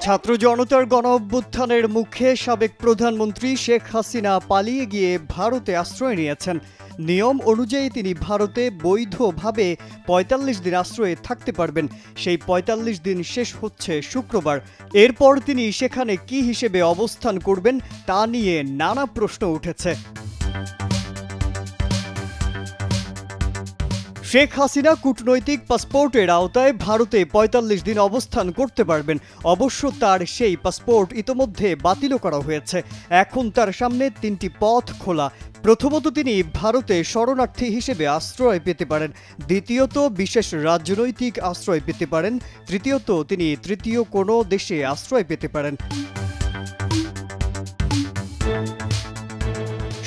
ছাত্র জনতার গণঅভ্যুত্থানের মুখে সাবেক প্রধানমন্ত্রী শেখ হাসিনা পালিয়ে গিয়ে ভারতে আশ্রয় নিয়েছেন। নিয়ম অনুযায়ী তিনি ভারতে বৈধভাবে ৪৫ দিন আশ্রয়ে থাকতে পারবেন। সেই ৪৫ দিন শেষ হচ্ছে শুক্রবার। এরপর তিনি সেখানে কি হিসেবে অবস্থান করবেন তা নিয়ে নানা প্রশ্ন উঠেছে। শেখ হাসিনা কূটনৈতিক পাসপোর্টের আওতায় ভারতে ৪৫ দিন অবস্থান করতে পারবেন। অবশ্য তার সেই পাসপোর্ট ইতোমধ্যে বাতিলও করা হয়েছে। এখন তার সামনে ৩টি পথ খোলা। প্রথমত, তিনি ভারতে শরণার্থী হিসেবে আশ্রয় পেতে পারেন। দ্বিতীয়ত, বিশেষ রাজনৈতিক আশ্রয় পেতে পারেন। তৃতীয়ত, তিনি তৃতীয় কোনো দেশে আশ্রয় পেতে পারেন।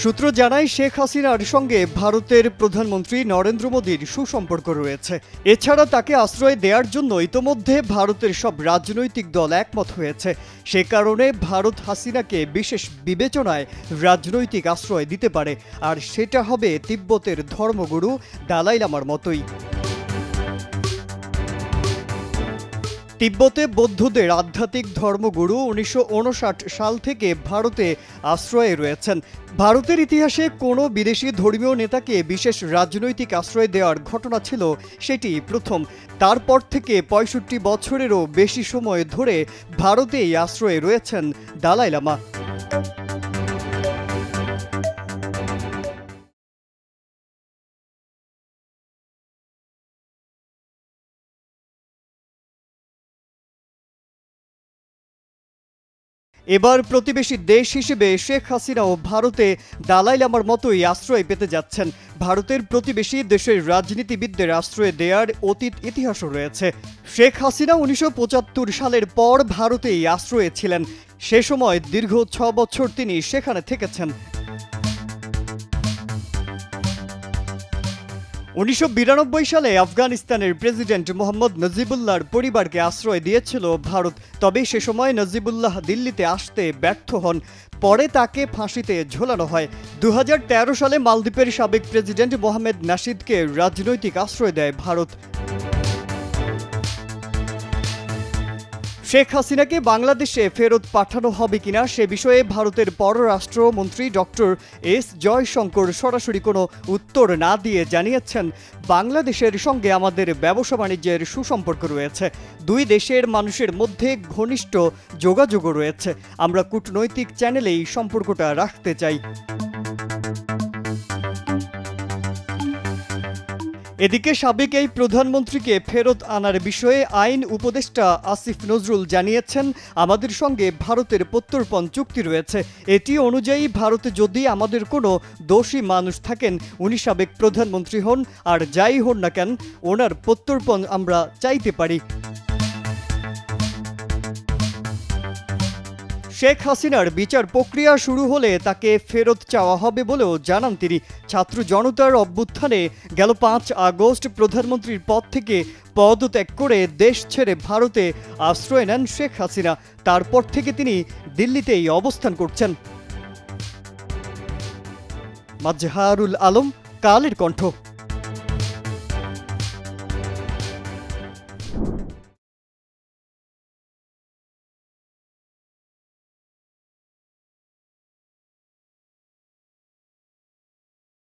সূত্র জানায়, শেখ হাসিনার সঙ্গে ভারতের প্রধানমন্ত্রী নরেন্দ্র মোদীর সুসম্পর্ক রয়েছে। এছাড়া তাকে আশ্রয় দেওয়ার জন্য ইতোমধ্যে ভারতের সব রাজনৈতিক দল একমত হয়েছে। সে কারণে ভারত হাসিনাকে বিশেষ বিবেচনায় রাজনৈতিক আশ্রয় দিতে পারে, আর সেটা হবে তিব্বতের ধর্মগুরু দালাই লামার মতোই। তিব্বতে বৌদ্ধদের আধ্যাত্মিক ধর্মগুরু ১৯৫৯ সাল থেকে ভারতে আশ্রয়ে রয়েছেন। ভারতের ইতিহাসে কোনো বিদেশি ধর্মীয় নেতাকে বিশেষ রাজনৈতিক আশ্রয় দেওয়ার ঘটনা ছিল সেটি প্রথম। তারপর থেকে ৬৫ বছরেরও বেশি সময় ধরে ভারতেই আশ্রয়ে রয়েছেন দালাই লামা। এবার প্রতিবেশী দেশ হিসেবে শেখ হাসিনাও ভারতে দালাই লামার মতোই আশ্রয় পেতে যাচ্ছেন। ভারতের প্রতিবেশী দেশের রাজনীতিবিদদের আশ্রয় দেওয়ার অতীত ইতিহাসও রয়েছে। শেখ হাসিনা ১৯৭৫ সালের পর ভারতেই আশ্রয়ে ছিলেন। সে সময় দীর্ঘ ৬ বছর তিনি সেখানে থেকেছেন। ১৯৯২ সালে আফগানিস্তানের প্রেসিডেন্ট মোহাম্মদ নজিবুল্লাহর পরিবারকে আশ্রয় দিয়েছিল ভারত। তবে সে সময় নজিবুল্লাহ দিল্লিতে আসতে ব্যর্থ হন। পরে তাকে ফাঁসিতে ঝোলানো হয়। ২০১৩ সালে মালদ্বীপের সাবেক প্রেসিডেন্ট মোহাম্মদ নাশিদকে রাজনৈতিক আশ্রয় দেয় ভারত। শেখ হাসিনাকে বাংলাদেশে ফেরত পাঠানো হবে কিনা সে বিষয়ে ভারতের পররাষ্ট্রমন্ত্রী ডক্টর এস জয়শঙ্কর সরাসরি কোনো উত্তর না দিয়ে জানিয়েছেন, বাংলাদেশের সঙ্গে আমাদের ব্যবসা বাণিজ্যের সুসম্পর্ক রয়েছে। দুই দেশের মানুষের মধ্যে ঘনিষ্ঠ যোগাযোগও রয়েছে। আমরা কূটনৈতিক চ্যানেলেই সম্পর্কটা রাখতে চাই। এদিকে সাবেক এই প্রধানমন্ত্রীকে ফেরত আনার বিষয়ে আইন উপদেষ্টা আসিফ নজরুল জানিয়েছেন, আমাদের সঙ্গে ভারতের প্রত্যর্পণ চুক্তি রয়েছে। এটি অনুযায়ী ভারতে যদি আমাদের কোনো দোষী মানুষ থাকেন, উনি সাবেক প্রধানমন্ত্রী হন আর যাই হন না কেন, ওনার প্রত্যর্পণ আমরা চাইতে পারি। শেখ হাসিনার বিচার প্রক্রিয়া শুরু হলে তাকে ফেরত চাওয়া হবে বলেও জানান তিনি। ছাত্র জনতার অভ্যুত্থানে গেল ৫ আগস্ট প্রধানমন্ত্রীর পদ থেকে পদত্যাগ করে দেশ ছেড়ে ভারতে আশ্রয় নেন শেখ হাসিনা। তারপর থেকে তিনি দিল্লিতেই অবস্থান করছেন। মাজহারুল আলম, কালের কণ্ঠ।